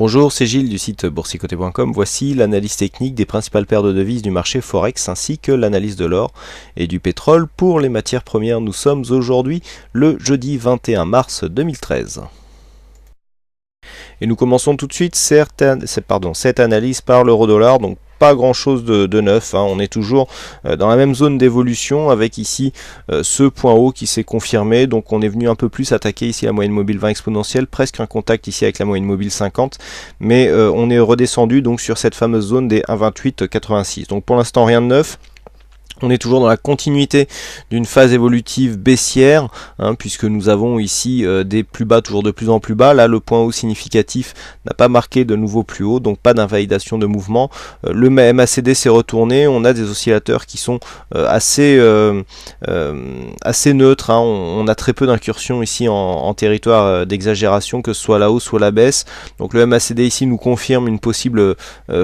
Bonjour, c'est Gilles du site boursicoté.com. Voici l'analyse technique des principales paires de devises du marché Forex ainsi que l'analyse de l'or et du pétrole pour les matières premières. Nous sommes aujourd'hui le jeudi 21 mars 2013. Et nous commençons tout de suite cette analyse par l'euro-dollar. Donc pas grand chose de neuf, hein. On est toujours dans la même zone d'évolution avec ici ce point haut qui s'est confirmé. Donc on est venu un peu plus attaquer ici la moyenne mobile 20 exponentielle, presque un contact ici avec la moyenne mobile 50, mais on est redescendu donc sur cette fameuse zone des 1,2886. Donc pour l'instant rien de neuf. On est toujours dans la continuité d'une phase évolutive baissière, hein, puisque nous avons ici des plus bas, toujours de plus en plus bas. Là, le point haut significatif n'a pas marqué de nouveau plus haut, donc pas d'invalidation de mouvement. Le MACD s'est retourné. On a des oscillateurs qui sont assez neutres, hein. On a très peu d'incursions ici en territoire d'exagération, que ce soit la hausse ou la baisse. Donc le MACD ici nous confirme une possible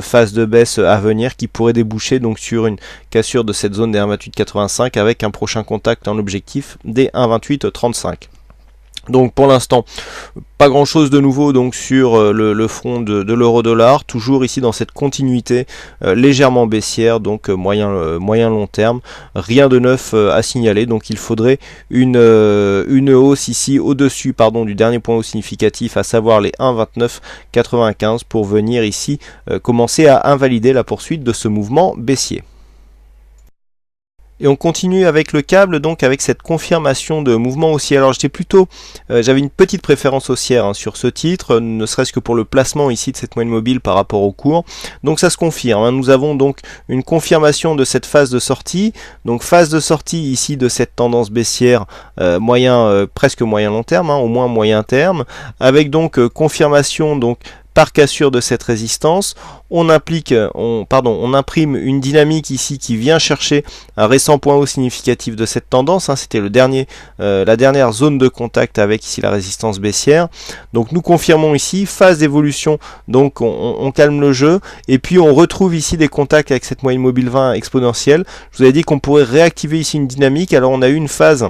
phase de baisse à venir qui pourrait déboucher donc sur une cassure de cette zone des 1,2885 avec un prochain contact en objectif des 1,2835. Donc pour l'instant, pas grand chose de nouveau donc sur le front de l'euro-dollar, toujours ici dans cette continuité légèrement baissière, donc moyen long terme, rien de neuf à signaler. Donc il faudrait une hausse ici au-dessus du dernier point haut significatif, à savoir les 1,2995 pour venir ici commencer à invalider la poursuite de ce mouvement baissier. Et on continue avec le câble, donc avec cette confirmation de mouvement haussier. Alors j'avais une petite préférence haussière, hein, sur ce titre, ne serait-ce que pour le placement ici de cette moyenne mobile par rapport au cours. Donc ça se confirme, hein. Nous avons donc une confirmation de cette phase de sortie. Donc phase de sortie ici de cette tendance baissière presque moyen long terme, hein, au moins moyen terme, avec donc confirmation donc par cassure de cette résistance. On imprime une dynamique ici qui vient chercher un récent point haut significatif de cette tendance, hein. C'était la dernière zone de contact avec ici la résistance baissière. Donc nous confirmons ici phase d'évolution, donc on calme le jeu et puis on retrouve ici des contacts avec cette moyenne mobile 20 exponentielle. Je vous avais dit qu'on pourrait réactiver ici une dynamique. Alors on a eu une phase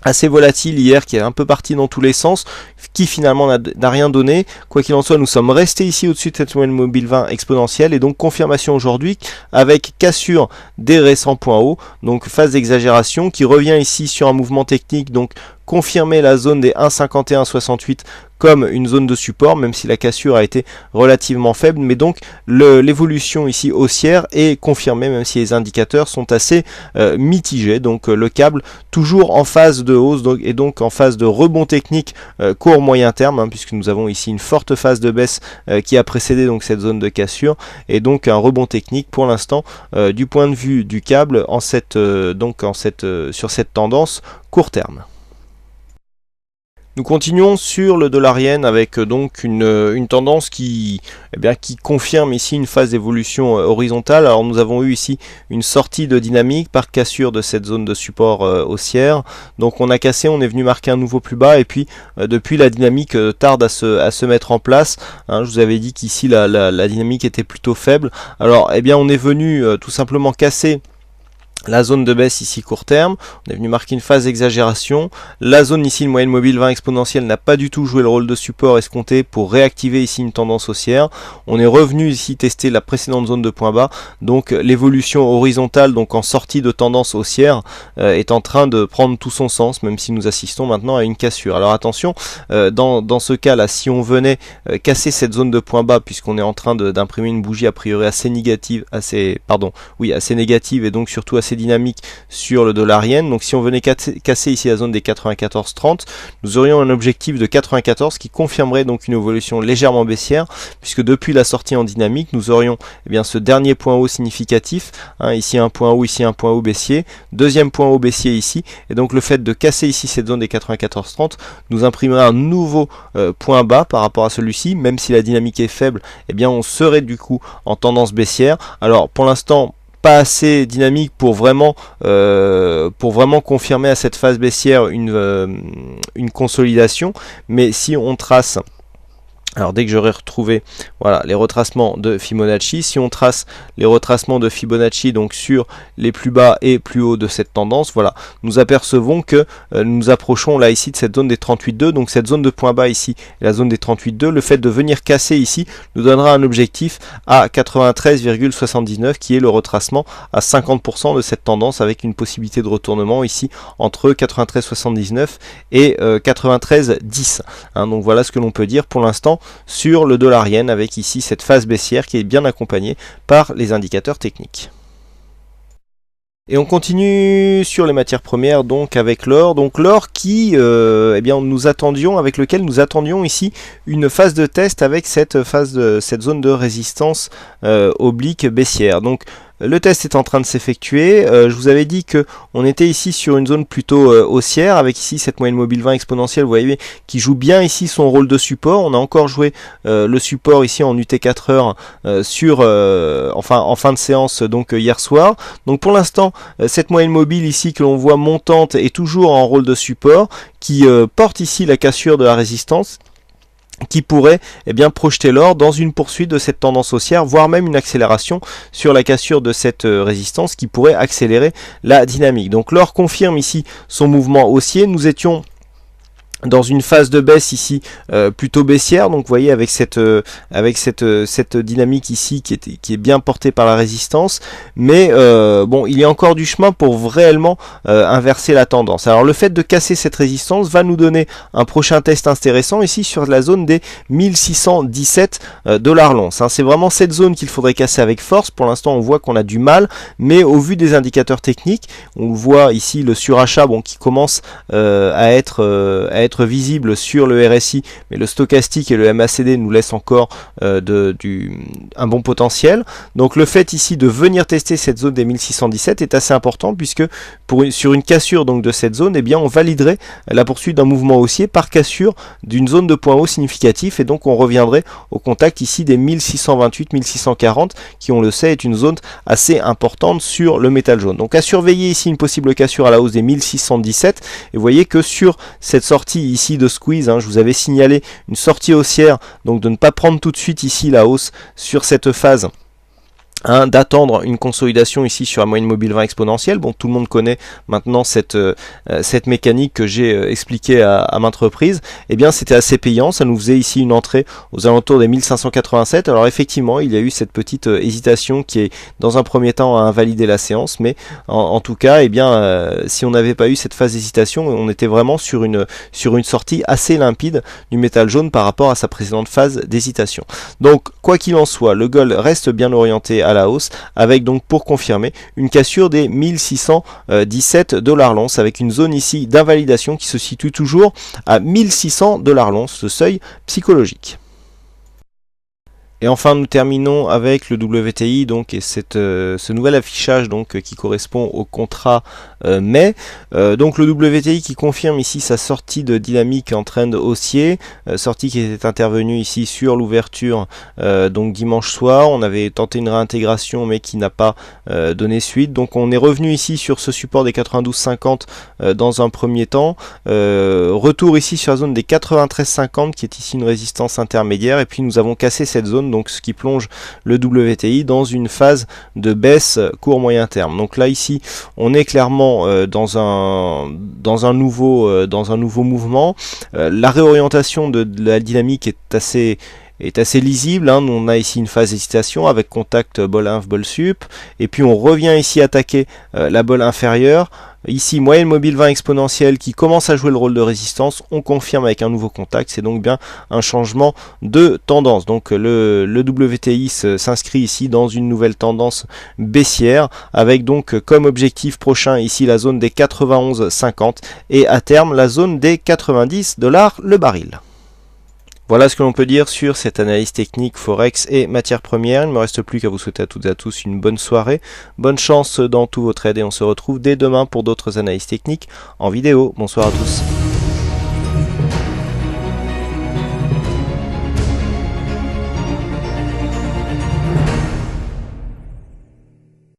assez volatile hier qui est un peu partie dans tous les sens, qui finalement n'a rien donné. Quoi qu'il en soit, nous sommes restés ici au-dessus de cette moyenne mobile 20 exponentielle et donc confirmation aujourd'hui avec cassure des récents points hauts, donc phase d'exagération qui revient ici sur un mouvement technique, donc confirmer la zone des 1,5168 comme une zone de support, même si la cassure a été relativement faible, mais donc l'évolution ici haussière est confirmée, même si les indicateurs sont assez mitigés. Donc le câble toujours en phase de hausse et donc en phase de rebond technique court moyen terme, hein, puisque nous avons ici une forte phase de baisse qui a précédé donc cette zone de cassure, et donc un rebond technique pour l'instant du point de vue du câble sur cette tendance court terme. Nous continuons sur le dollar yen avec donc une tendance qui confirme ici une phase d'évolution horizontale. Alors nous avons eu ici une sortie de dynamique par cassure de cette zone de support haussière. Donc on a cassé, on est venu marquer un nouveau plus bas et puis depuis la dynamique tarde à se mettre en place, hein. Je vous avais dit qu'ici la dynamique était plutôt faible. Alors on est venu tout simplement casser la zone de baisse ici court terme, on est venu marquer une phase d'exagération. La zone ici, une moyenne mobile 20 exponentielle, n'a pas du tout joué le rôle de support escompté pour réactiver ici une tendance haussière. On est revenu ici tester la précédente zone de point bas, donc l'évolution horizontale, donc en sortie de tendance haussière, est en train de prendre tout son sens, même si nous assistons maintenant à une cassure. Alors attention, dans ce cas là, si on venait casser cette zone de point bas, puisqu'on est en train d'imprimer une bougie a priori assez négative et donc surtout assez dynamique sur le dollar yen. Donc si on venait casser ici la zone des 94,30, nous aurions un objectif de 94 qui confirmerait donc une évolution légèrement baissière, puisque depuis la sortie en dynamique, nous aurions ce dernier point haut significatif, hein, ici un point haut, ici un point haut baissier, deuxième point haut baissier ici, et donc le fait de casser ici cette zone des 94,30 nous imprimerait un nouveau point bas par rapport à celui-ci. Même si la dynamique est faible, on serait du coup en tendance baissière. Alors pour l'instant, pas assez dynamique pour vraiment confirmer à cette phase baissière une consolidation, mais si on trace Alors dès que j'aurai retrouvé voilà, les retracements de Fibonacci, si on trace les retracements de Fibonacci donc sur les plus bas et plus hauts de cette tendance, voilà, nous apercevons que nous approchons là ici de cette zone des 38,2, donc cette zone de point bas ici est la zone des 38,2. Le fait de venir casser ici nous donnera un objectif à 93,79 qui est le retracement à 50% de cette tendance avec une possibilité de retournement ici entre 93,79 et 93,10. Hein, donc voilà ce que l'on peut dire pour l'instant sur le dollar yen avec ici cette phase baissière qui est bien accompagnée par les indicateurs techniques. Et on continue sur les matières premières donc avec l'or. Donc l'or qui, eh bien avec lequel nous attendions ici une phase de test avec cette zone de résistance oblique baissière. Donc le test est en train de s'effectuer. Je vous avais dit que on était ici sur une zone plutôt haussière avec ici cette moyenne mobile 20 exponentielle, vous voyez, qui joue bien ici son rôle de support. On a encore joué le support ici en UT 4 heures en fin de séance donc hier soir. Donc pour l'instant, cette moyenne mobile ici que l'on voit montante est toujours en rôle de support qui porte ici la cassure de la résistance, qui pourrait projeter l'or dans une poursuite de cette tendance haussière, voire même une accélération sur la cassure de cette résistance qui pourrait accélérer la dynamique. Donc l'or confirme ici son mouvement haussier. Nous étions dans une phase de baisse ici plutôt baissière, donc vous voyez avec cette dynamique ici qui est bien portée par la résistance, mais bon, il y a encore du chemin pour réellement inverser la tendance. Alors le fait de casser cette résistance va nous donner un prochain test intéressant ici sur la zone des 1617 dollars l'once. Hein. C'est vraiment cette zone qu'il faudrait casser avec force. Pour l'instant on voit qu'on a du mal, mais au vu des indicateurs techniques, on voit ici le surachat qui commence à être visible sur le RSI, mais le stochastique et le MACD nous laissent encore un bon potentiel. Donc le fait ici de venir tester cette zone des 1617 est assez important, puisque sur une cassure donc de cette zone, on validerait la poursuite d'un mouvement haussier par cassure d'une zone de point haut significatif, et donc on reviendrait au contact ici des 1628, 1640, qui on le sait est une zone assez importante sur le métal jaune. Donc à surveiller ici une possible cassure à la hausse des 1617, et vous voyez que sur cette sortie ici de squeeze, je vous avais signalé une sortie haussière, donc de ne pas prendre tout de suite ici la hausse sur cette phase, d'attendre une consolidation ici sur la moyenne mobile 20 exponentielle. Bon, tout le monde connaît maintenant cette mécanique que j'ai expliquée à maintes reprises. C'était assez payant, ça nous faisait ici une entrée aux alentours des 1587. Alors effectivement, il y a eu cette petite hésitation qui est dans un premier temps à invalider la séance, mais en tout cas, si on n'avait pas eu cette phase d'hésitation, on était vraiment sur une sortie assez limpide du métal jaune par rapport à sa précédente phase d'hésitation. Donc quoi qu'il en soit, le gold reste bien orienté à la hausse, avec donc pour confirmer une cassure des 1617 dollars l'once, avec une zone ici d'invalidation qui se situe toujours à 1600 dollars l'once, ce seuil psychologique. Et enfin nous terminons avec le WTI et ce nouvel affichage qui correspond au contrat mai. Donc le WTI qui confirme ici sa sortie de dynamique en trend haussier, sortie qui était intervenue ici sur l'ouverture dimanche soir. On avait tenté une réintégration mais qui n'a pas donné suite. Donc on est revenu ici sur ce support des 92,50 dans un premier temps. Retour ici sur la zone des 93,50 qui est ici une résistance intermédiaire, et puis nous avons cassé cette zone, donc ce qui plonge le WTI dans une phase de baisse court moyen terme. Donc là ici on est clairement dans un nouveau mouvement. La réorientation de la dynamique est assez lisible. On a ici une phase d'hésitation avec contact bol inf bol sup, et puis on revient ici attaquer la bol inférieure. Ici, moyenne mobile 20 exponentielle qui commence à jouer le rôle de résistance. On confirme avec un nouveau contact. C'est donc bien un changement de tendance. Donc le WTI s'inscrit ici dans une nouvelle tendance baissière, avec donc comme objectif prochain ici la zone des 91,50 et à terme la zone des 90 dollars le baril. Voilà ce que l'on peut dire sur cette analyse technique Forex et matières premières. Il ne me reste plus qu'à vous souhaiter à toutes et à tous une bonne soirée. Bonne chance dans tous vos trades et on se retrouve dès demain pour d'autres analyses techniques en vidéo. Bonsoir à tous.